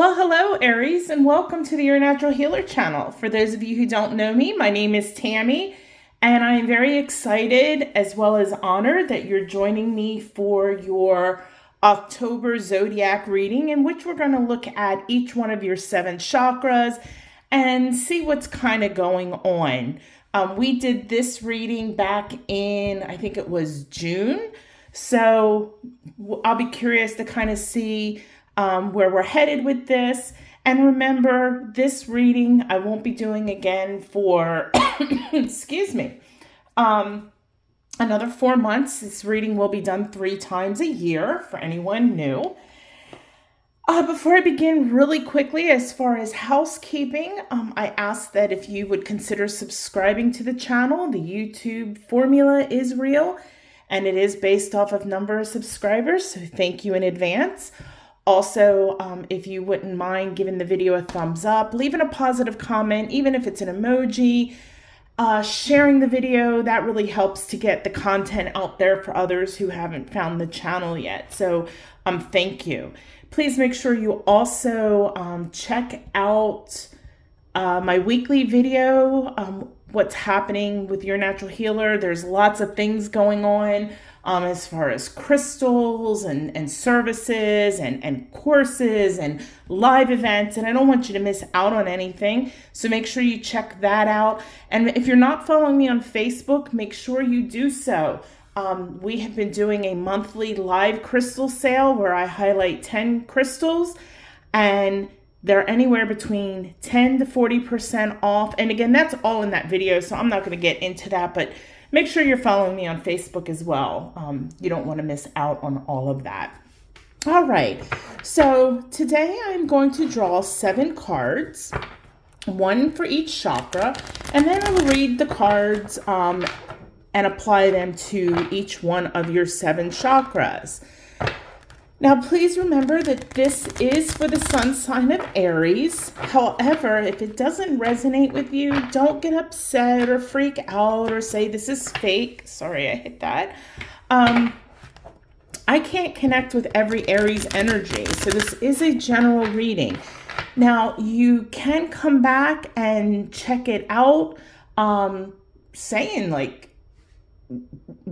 Well, hello, Aries, and welcome to the Your Natural Healer channel. For those of you who don't know me, my name is Tammy, and I'm very excited as well as honored that you're joining me for your October zodiac reading, in which we're going to look at each one of your 7 chakras and see what's kind of going on. We did this reading back in, I think it was June, so I'll be curious to kind of see where we're headed with this. And remember, this reading I won't be doing again for, excuse me, another 4 months. This reading will be done 3 times a year for anyone new. Before I begin, really quickly, as far as housekeeping, I ask that if you would consider subscribing to the channel. The YouTube formula is real, and it is based off of number of subscribers, so thank you in advance. Also, if you wouldn't mind giving the video a thumbs up, leaving a positive comment, even if it's an emoji, sharing the video, that really helps to get the content out there for others who haven't found the channel yet. So thank you. Please make sure you also check out my weekly video, what's happening with Your Natural Healer. There's lots of things going on. As far as crystals and services and courses and live events, and I don't want you to miss out on anything. So make sure you check that out. And if you're not following me on Facebook, make sure you do so. We have been doing a monthly live crystal sale where I highlight 10 crystals, and they're anywhere between 10 to 40% off. And again, that's all in that video, so I'm not going to get into that, but make sure you're following me on Facebook as well. You don't want to miss out on all of that. All right, so today I'm going to draw 7 cards, 1 for each chakra, and then I will read the cards and apply them to each one of your 7 chakras. Now, please remember that this is for the sun sign of Aries. However, if it doesn't resonate with you, don't get upset or freak out or say this is fake. Sorry, I hit that. I can't connect with every Aries energy, so this is a general reading. Now, you can come back and check it out, saying like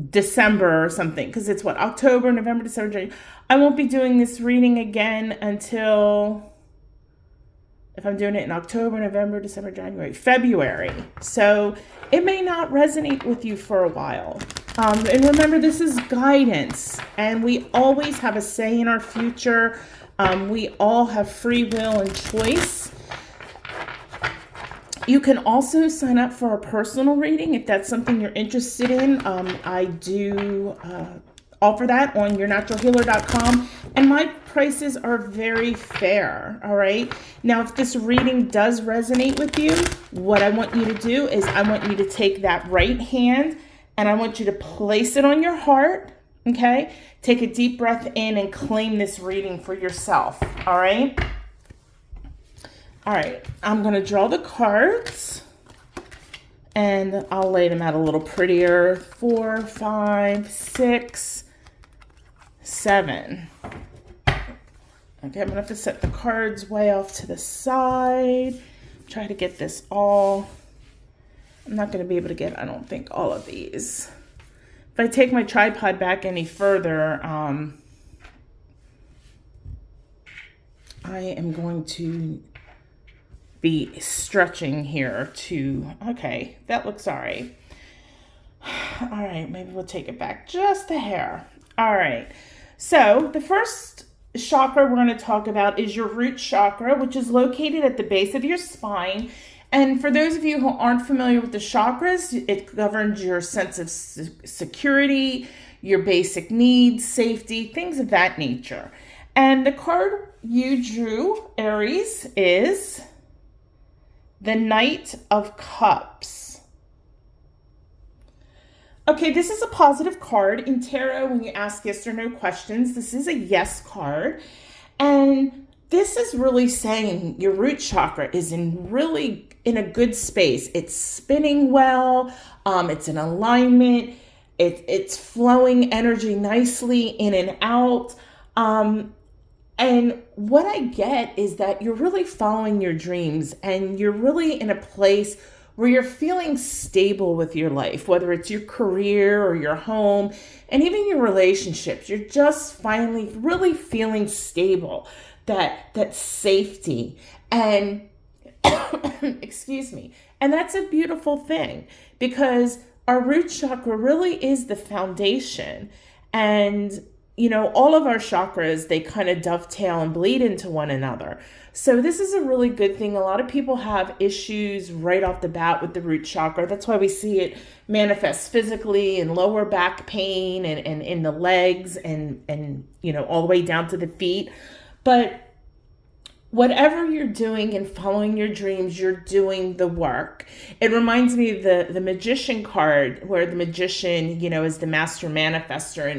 December or something, because it's what, October, November, December, January. I won't be doing this reading again until, if I'm doing it in October, November, December, January, February. So it may not resonate with you for a while. And remember, this is guidance, and we always have a say in our future. We all have free will and choice. You can also sign up for a personal reading if that's something you're interested in. I do offer that on yournaturalhealer.com, and my prices are very fair, all right? Now, if this reading does resonate with you, what I want you to do is I want you to take that right hand and I want you to place it on your heart, okay? Take a deep breath in and claim this reading for yourself, all right? All right, I'm going to draw the cards, and I'll lay them out a little prettier. 4, 5, 6, 7. Okay, I'm going to have to set the cards way off to the side. Try to get this all. I'm not going to be able to get, I don't think, all of these. If I take my tripod back any further, I am going to be stretching here to, okay, that looks all right. All right, maybe we'll take it back just a hair. All right, so the first chakra we're going to talk about is your root chakra, which is located at the base of your spine. And for those of you who aren't familiar with the chakras, it governs your sense of security, your basic needs, safety, things of that nature. And the card you drew, Aries, is the Knight of Cups. Okay, this is a positive card. In tarot, when you ask yes or no questions, this is a yes card. And this is really saying your root chakra is in a good space. It's spinning well. It's in alignment. It's flowing energy nicely in and out. And what I get is that you're really following your dreams and you're really in a place where you're feeling stable with your life, whether it's your career or your home and even your relationships. You're just finally really feeling stable, that safety. And excuse me. And that's a beautiful thing because our root chakra really is the foundation. And all of our chakras, they kind of dovetail and bleed into one another. So this is a really good thing. A lot of people have issues right off the bat with the root chakra. That's why we see it manifest physically in lower back pain and in the legs and all the way down to the feet. But whatever you're doing and following your dreams, you're doing the work. It reminds me of the magician card, where the magician, is the master manifester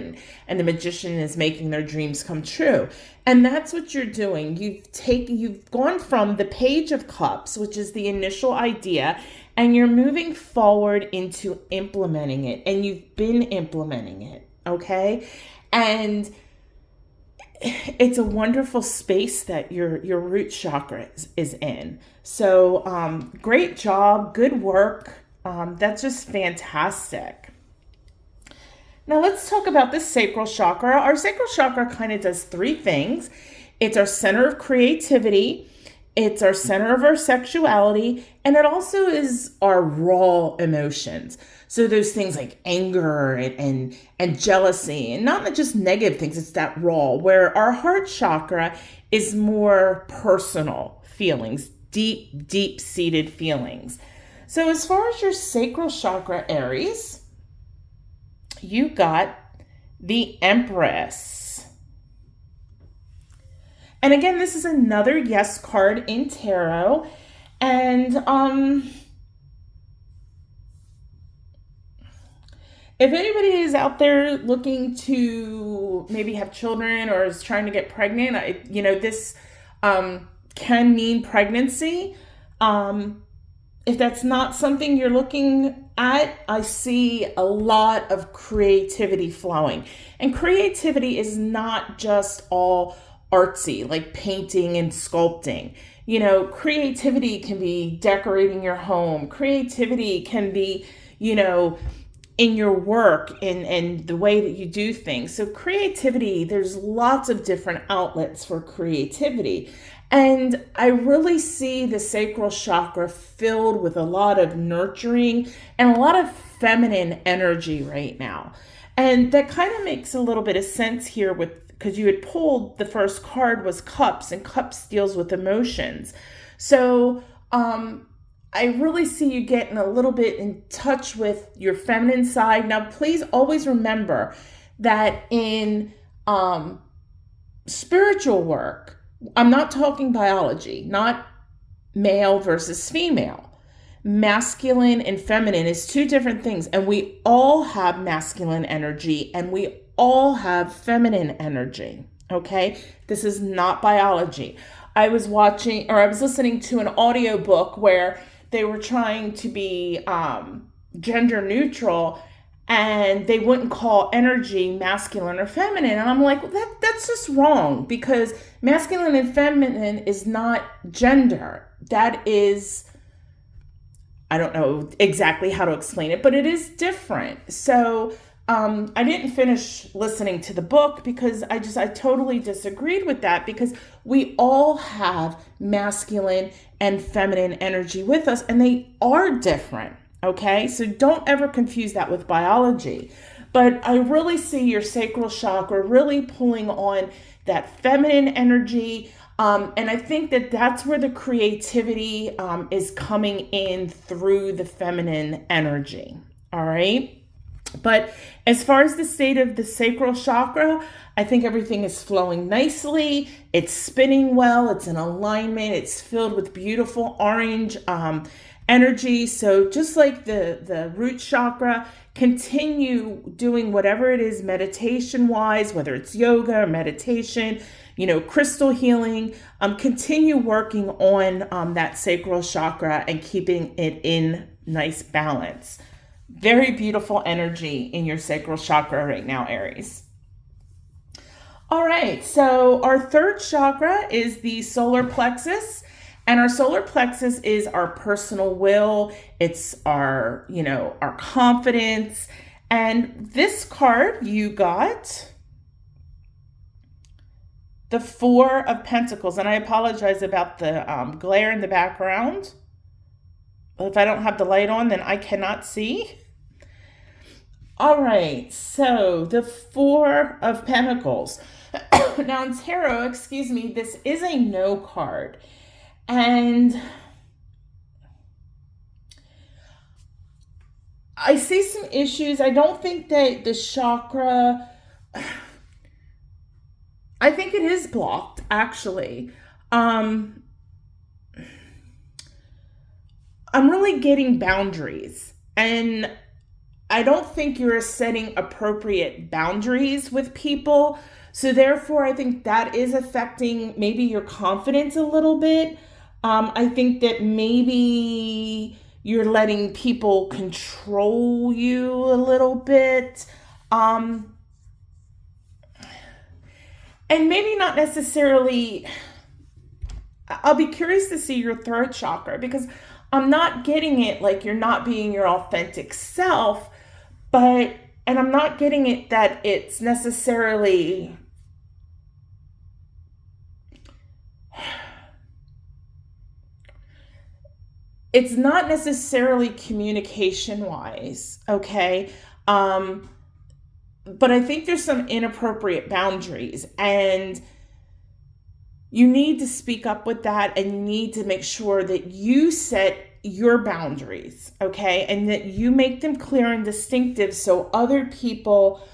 and the magician is making their dreams come true. And that's what you're doing. You've gone from the Page of Cups, which is the initial idea, and you're moving forward into implementing it. And you've been implementing it, okay? And it's a wonderful space that your root chakra is in. So great job, good work. That's just fantastic. Now let's talk about the sacral chakra. Our sacral chakra kind of does three things. It's our center of creativity, it's our center of our sexuality, and it also is our raw emotions. So those things like anger and jealousy, and not just negative things, it's that raw, where our heart chakra is more personal feelings, deep-seated feelings. So as far as your sacral chakra, Aries, you got the Empress. And again, this is another yes card in tarot. And if anybody is out there looking to maybe have children or is trying to get pregnant, this can mean pregnancy. If that's not something you're looking at, I see a lot of creativity flowing. And creativity is not just all artsy, like painting and sculpting. Creativity can be decorating your home. Creativity can be, in your work and the way that you do things. So creativity, there's lots of different outlets for creativity. And I really see the sacral chakra filled with a lot of nurturing and a lot of feminine energy right now. And that kind of makes a little bit of sense here because you had pulled, the first card was Cups, and Cups deals with emotions. So I really see you getting a little bit in touch with your feminine side. Now, please always remember that in spiritual work, I'm not talking biology, not male versus female. Masculine and feminine is two different things. And we all have masculine energy and we all have feminine energy. Okay? This is not biology. I was listening to an audiobook where they were trying to be gender neutral, and they wouldn't call energy masculine or feminine. And I'm like, that's just wrong, because masculine and feminine is not gender. That is, I don't know exactly how to explain it, but it is different. So I didn't finish listening to the book because I totally disagreed with that, because we all have masculine and feminine energy with us, and they are different. Okay, so don't ever confuse that with biology. But I really see your sacral chakra really pulling on that feminine energy. And I think that that's where the creativity is coming in through the feminine energy. All right. But as far as the state of the sacral chakra, I think everything is flowing nicely. It's spinning well. It's in alignment. It's filled with beautiful orange energy. So just like the root chakra, continue doing whatever it is meditation wise, whether it's yoga or meditation, crystal healing, continue working on that sacral chakra and keeping it in nice balance. Very beautiful energy in your sacral chakra right now, Aries. All right, so our third chakra is the solar plexus, and our solar plexus is our personal will. It's our, our confidence. And this card you got the Four of Pentacles, and I apologize about the glare in the background. If I don't have the light on, then I cannot see. All right, so the Four of Pentacles. Now in tarot, this is a no card. And I see some issues. I don't think that the chakra, I think it is blocked, actually. I'm really getting boundaries. And I don't think you're setting appropriate boundaries with people. So therefore, I think that is affecting maybe your confidence a little bit. I think that maybe you're letting people control you a little bit. And maybe not necessarily, I'll be curious to see your third chakra, because I'm not getting it like you're not being your authentic self, and I'm not getting it that it's necessarily, it's not necessarily communication wise, okay? But I think there's some inappropriate boundaries, and you need to speak up with that, and you need to make sure that you set your boundaries, okay? And that you make them clear and distinctive so other people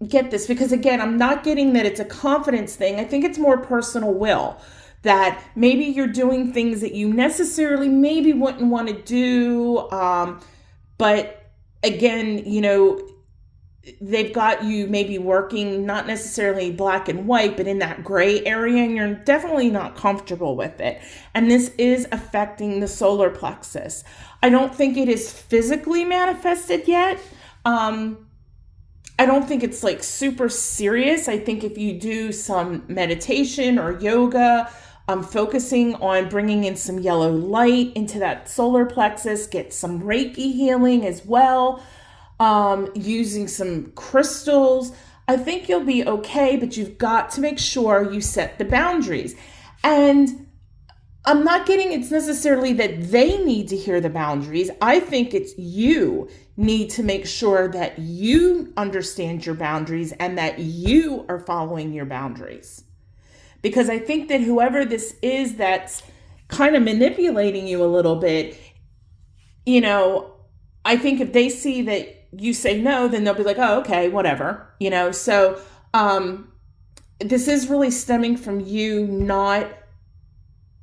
get this. Because again, I'm not getting that it's a confidence thing. I think it's more personal will. That maybe you're doing things that you necessarily maybe wouldn't want to do. But again, they've got you maybe working not necessarily black and white, but in that gray area, and you're definitely not comfortable with it. And this is affecting the solar plexus. I don't think it is physically manifested yet. I don't think it's like super serious. I think if you do some meditation or yoga, focusing on bringing in some yellow light into that solar plexus, get some REIKI healing as well, using some crystals, I think you'll be okay, but you've got to make sure you set the boundaries. And I'm not getting it's necessarily that they need to hear the boundaries. I think it's you need to make sure that you understand your boundaries and that you are following your boundaries. Because I think that whoever this is that's kind of manipulating you a little bit, I think if they see that you say no, then they'll be like, oh, okay, whatever, So this is really stemming from you not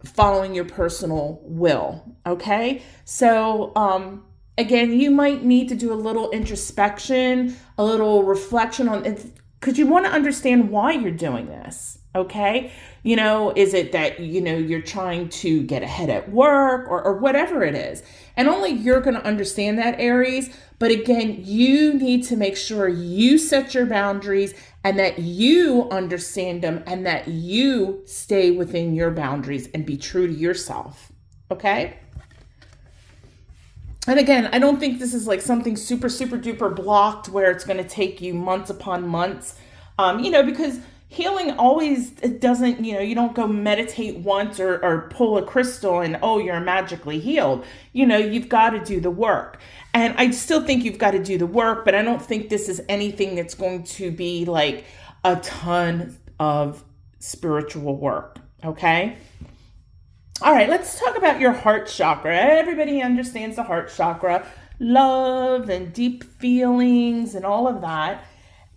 following your personal will, okay? So again, you might need to do a little introspection, a little reflection on it, because you want to understand why you're doing this. Okay. Is it that, you're trying to get ahead at work or whatever it is? And only you're going to understand that, Aries. But again, you need to make sure you set your boundaries and that you understand them and that you stay within your boundaries and be true to yourself. Okay. And again, I don't think this is like something super, super duper blocked where it's going to take you months upon months, because healing always, it doesn't, you don't go meditate once or pull a crystal and, oh, you're magically healed. You've got to do the work. And I still think you've got to do the work, but I don't think this is anything that's going to be like a ton of spiritual work. Okay. All right, let's talk about your heart chakra. Everybody understands the heart chakra, love and deep feelings and all of that.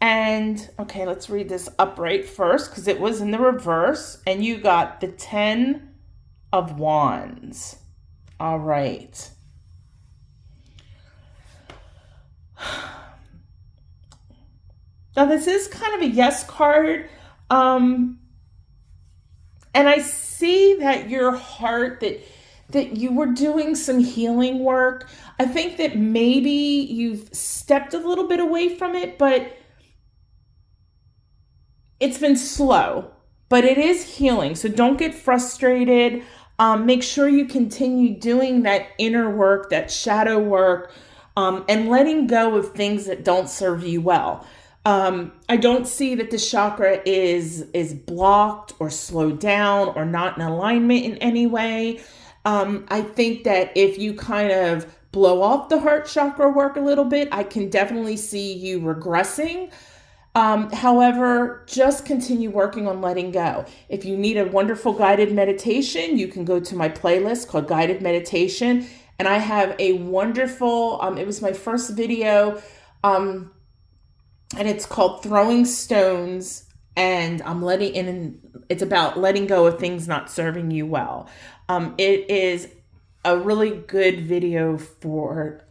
And okay, let's read this upright first because it was in the reverse. And you got the 10 of Wands. All right. Now this is kind of a yes card. And I see that your heart, that you were doing some healing work. I think that maybe you've stepped a little bit away from it, but it's been slow, but it is healing. So don't get frustrated. Make sure you continue doing that inner work, that shadow work, and letting go of things that don't serve you well. I don't see that the chakra is blocked or slowed down or not in alignment in any way. I think that if you kind of blow off the heart chakra work a little bit, I can definitely see you regressing. However, just continue working on letting go. If you need a wonderful guided meditation, you can go to my playlist called Guided Meditation. And I have a wonderful, it was my first video, and it's called Throwing Stones. And it's about letting go of things not serving you well. It is a really good video for,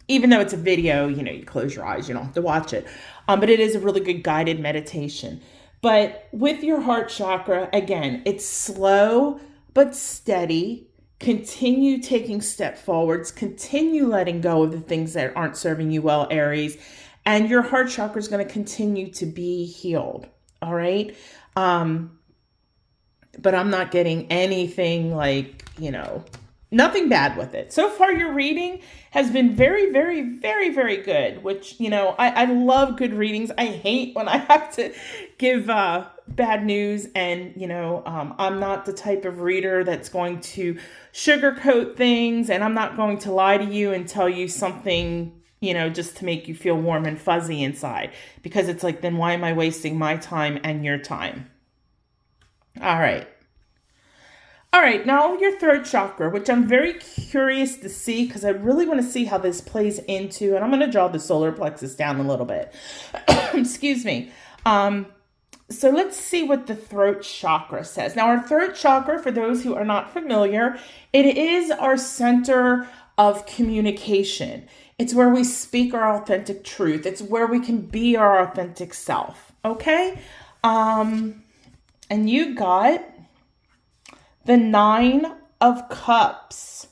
even though it's a video, you close your eyes, you don't have to watch it. But it is a really good guided meditation. But with your heart chakra, again, it's slow but steady. Continue taking step forwards. Continue letting go of the things that aren't serving you well, Aries. And your heart chakra is going to continue to be healed. All right. But I'm not getting anything like, nothing bad with it. So far, your reading has been very, very, very, very good, which, I love good readings. I hate when I have to give bad news. And, I'm not the type of reader that's going to sugarcoat things. And I'm not going to lie to you and tell you something, just to make you feel warm and fuzzy inside. Because it's like, then why am I wasting my time and your time? All right. All right, now your third chakra, which I'm very curious to see because I really want to see how this plays into, and I'm going to draw the solar plexus down a little bit. Excuse me. So let's see what the throat chakra says. Now, our throat chakra, for those who are not familiar, it is our center of communication. It's where we speak our authentic truth. It's where we can be our authentic self, okay? And you got the 9 of Cups.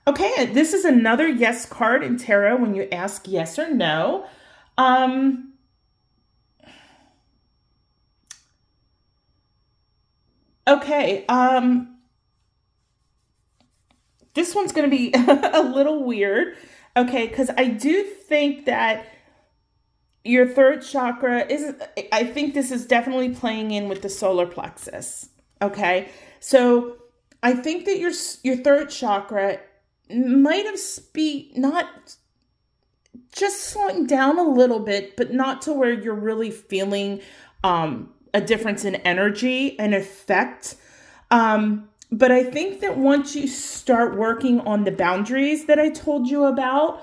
Okay, this is another yes card in tarot when you ask yes or no. Okay, this one's going to be a little weird, okay, because I do think that your third chakra I think this is definitely playing in with the solar plexus. Okay. So I think that your third chakra might have not just slowing down a little bit, but not to where you're really feeling, a difference in energy and effect. But I think that once you start working on the boundaries that I told you about,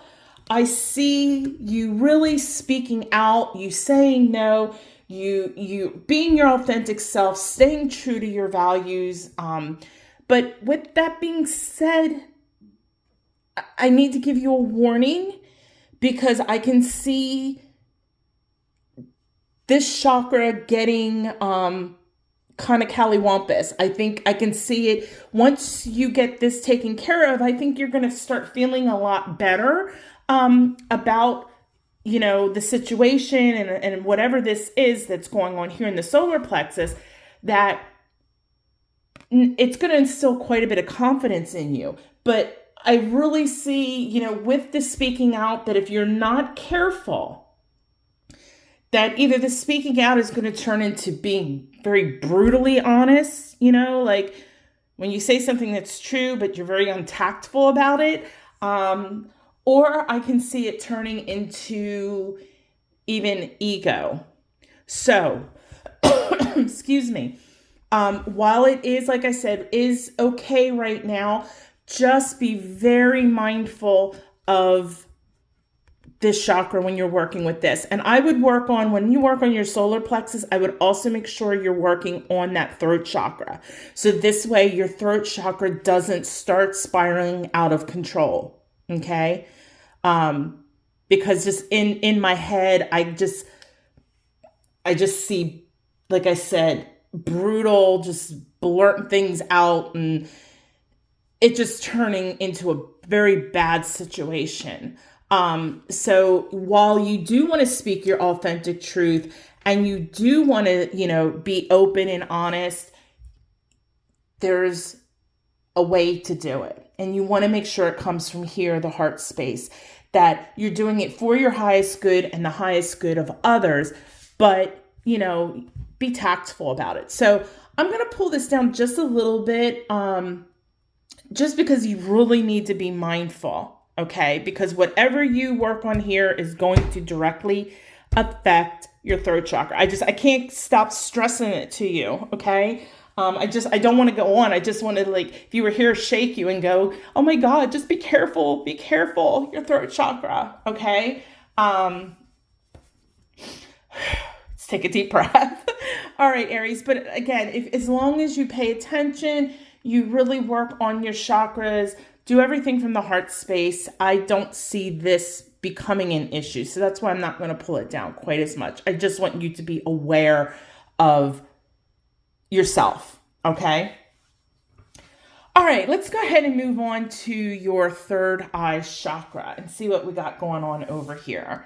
I see you really speaking out, you saying no, you being your authentic self, staying true to your values. But with that being said, I need to give you a warning because I can see this chakra getting kind of cattywampus. I think I can see it. Once you get this taken care of, I think you're going to start feeling a lot better about, the situation and whatever this is that's going on here in the solar plexus, that it's going to instill quite a bit of confidence in you. But I really see, with the speaking out, that if you're not careful, that either the speaking out is going to turn into being very brutally honest, like when you say something that's true, but you're very untactful about it. Or I can see it turning into even ego. So, excuse me. While it is, like I said, is okay right now, just be very mindful of this chakra when you're working with this. And I would when you work on your solar plexus, I would also make sure you're working on that throat chakra. So this way your throat chakra doesn't start spiraling out of control. Okay. Because just in my head, I just see, like I said, brutal, just blurting things out and it just turning into a very bad situation. So while you do want to speak your authentic truth and you do want to, be open and honest, there's a way to do it. And you want to make sure it comes from here, the heart space, that you're doing it for your highest good and the highest good of others, but, be tactful about it. So I'm going to pull this down just a little bit, just because you really need to be mindful, okay? Because whatever you work on here is going to directly affect your throat chakra. I can't stop stressing it to you, okay? I don't want to go on. I just want to, if you were here, shake you and go, oh my God, just be careful, your throat chakra, okay? Let's take a deep breath. All right, Aries. But again, as long as you pay attention, you really work on your chakras, do everything from the heart space, I don't see this becoming an issue. So that's why I'm not going to pull it down quite as much. I just want you to be aware of yourself, okay? All right, let's go ahead and move on to your third eye chakra and see what we got going on over here.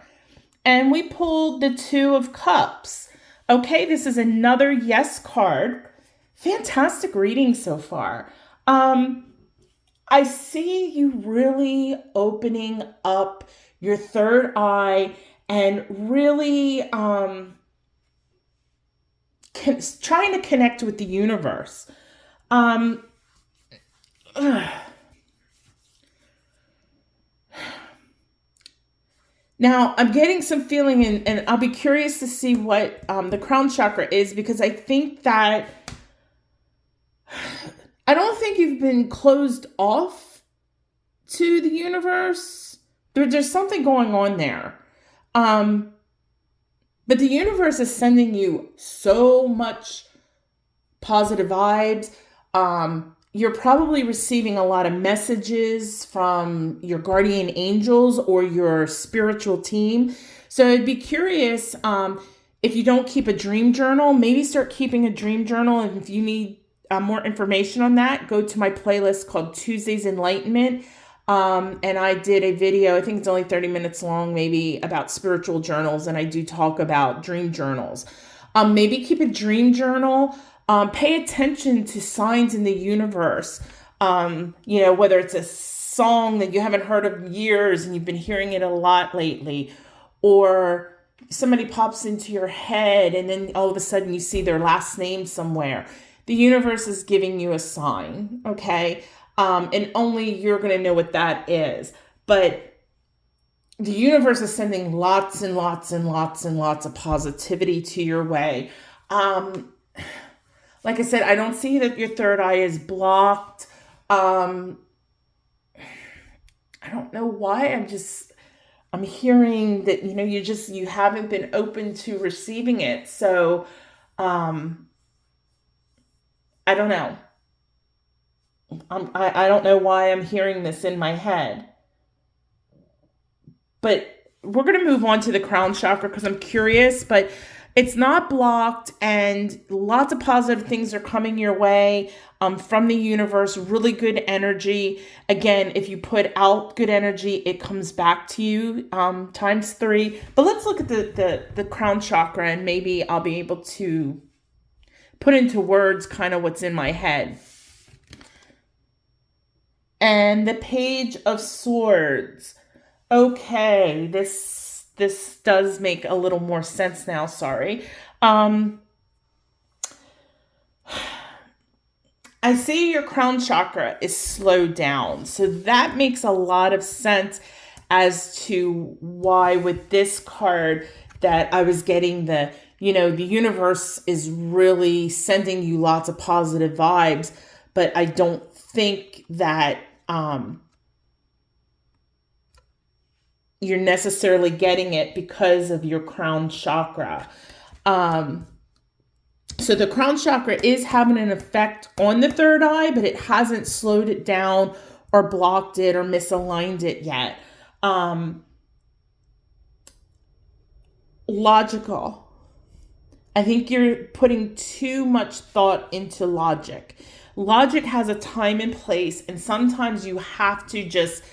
And we pulled the Two of Cups. Okay, this is another yes card. Fantastic reading so far. I see you really opening up your third eye and really trying to connect with the universe. Now, I'm getting some feeling, and I'll be curious to see what the crown chakra is, because I think that I don't think you've been closed off to the universe. There's something going on there. But the universe is sending you so much positive vibes. You're probably receiving a lot of messages from your guardian angels or your spiritual team. So I'd be curious, if you don't keep a dream journal, maybe start keeping a dream journal. And if you need more information on that, go to my playlist called Tuesday's Enlightenment. And I did a video, I think it's only 30 minutes long, maybe, about spiritual journals. And I do talk about dream journals. Maybe keep a dream journal. Pay attention to signs in the universe. Whether it's a song that you haven't heard of in years and you've been hearing it a lot lately, or somebody pops into your head and then all of a sudden you see their last name somewhere. The universe is giving you a sign, okay? And only you're going to know what that is. But the universe is sending lots and lots and lots and lots of positivity to your way. Like I said, I don't see that your third eye is blocked. I don't know why. I'm hearing that, you haven't been open to receiving it. So, I don't know. I don't know why I'm hearing this in my head. But we're going to move on to the crown chakra because I'm curious, but it's not blocked and lots of positive things are coming your way from the universe, really good energy. Again, if you put out good energy, it comes back to you times 3. But let's look at the crown chakra and maybe I'll be able to put into words kind of what's in my head. And the Page of Swords. Okay, this does make a little more sense now, sorry. I see your crown chakra is slowed down. So that makes a lot of sense as to why with this card that I was getting the universe is really sending you lots of positive vibes, but I don't think that you're necessarily getting it because of your crown chakra. So the crown chakra is having an effect on the third eye, but it hasn't slowed it down or blocked it or misaligned it yet. Logical. I think you're putting too much thought into logic. Logic has a time and place, and sometimes you have to just,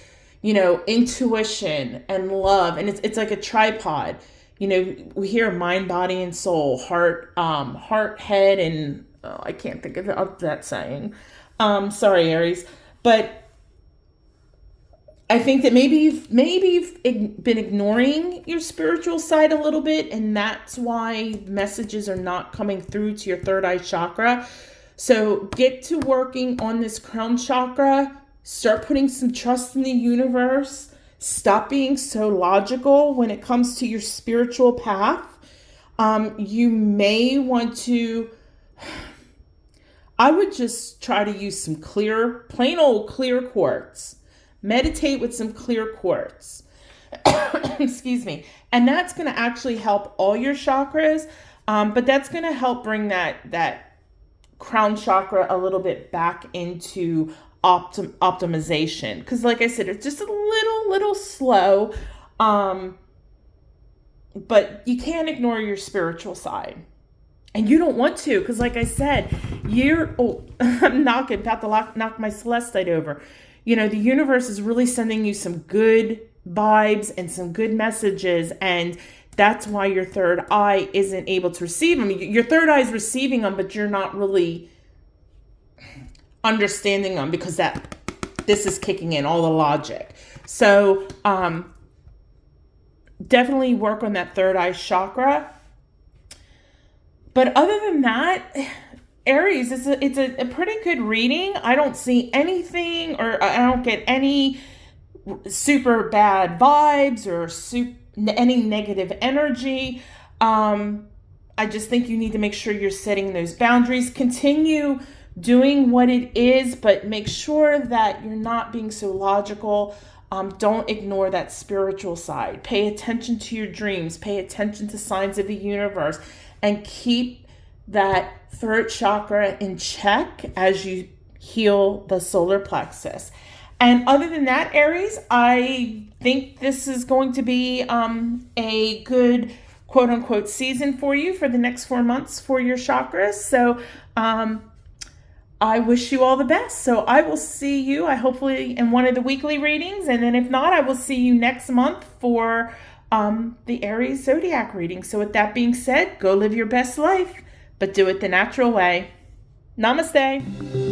intuition and love. And it's like a tripod. We hear mind, body, and soul, heart, head, and I can't think of that saying. Sorry, Aries. But I think that maybe you've been ignoring your spiritual side a little bit, and that's why messages are not coming through to your third eye chakra. So get to working on this crown chakra. Start putting some trust in the universe. Stop being so logical when it comes to your spiritual path. You may want to, I would just try to use some plain old clear quartz. Meditate with some clear quartz. Excuse me. And that's going to actually help all your chakras. But that's going to help bring that crown chakra a little bit back into optimization. Because like I said, it's just a little slow. But you can't ignore your spiritual side. And you don't want to, because like I said, I'm about to knock my celestite over. The universe is really sending you some good vibes and some good messages. And that's why your third eye isn't able to receive them. Your third eye is receiving them, but you're not really understanding them because this is kicking in all the logic. So definitely work on that third eye chakra. But other than that, Aries, it's a pretty good reading. I don't see anything, or I don't get any super bad vibes or any negative energy. I just think you need to make sure you're setting those boundaries. Continue doing what it is, but make sure that you're not being so logical. Don't ignore that spiritual side. Pay attention to your dreams. Pay attention to signs of the universe, and keep that third chakra in check as you heal the solar plexus. And other than that, Aries, I think this is going to be a good quote unquote season for you for the next 4 months for your chakras. So I wish you all the best. So I will see you, hopefully in one of the weekly readings. And then if not, I will see you next month for the Aries zodiac reading. So with that being said, go live your best life, but do it the natural way. Namaste.